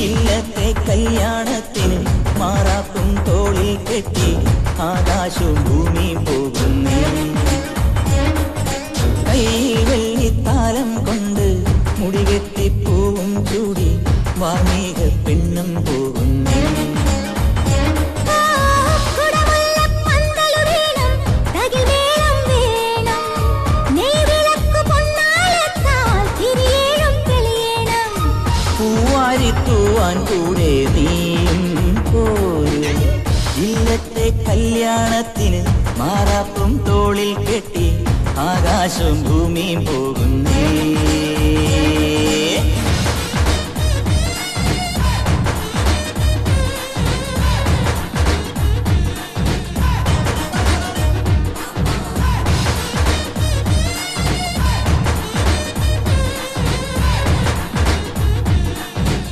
ഇല്ലത്തെ കല്യാണത്തിന് മാറാപ്പും തോളിൽ കെട്ടി ആകാശവും ഭൂമിയും പോകുന്നേ. കയ്യിൽ വെള്ളിത്താലം കൊണ്ട് മുടികെട്ടി പൂവും ചൂടി വാർമീക പെണ്ണും പോകുന്നേ. പൂവാരിത്തൂവാൻ കൂടെ നീയും പോരും. ഇല്ലത്തെ കല്യാണത്തിന് മാറാപ്പും തോളിൽ കെട്ടി ആകാശവും ഭൂമിയും പോകുന്നേ.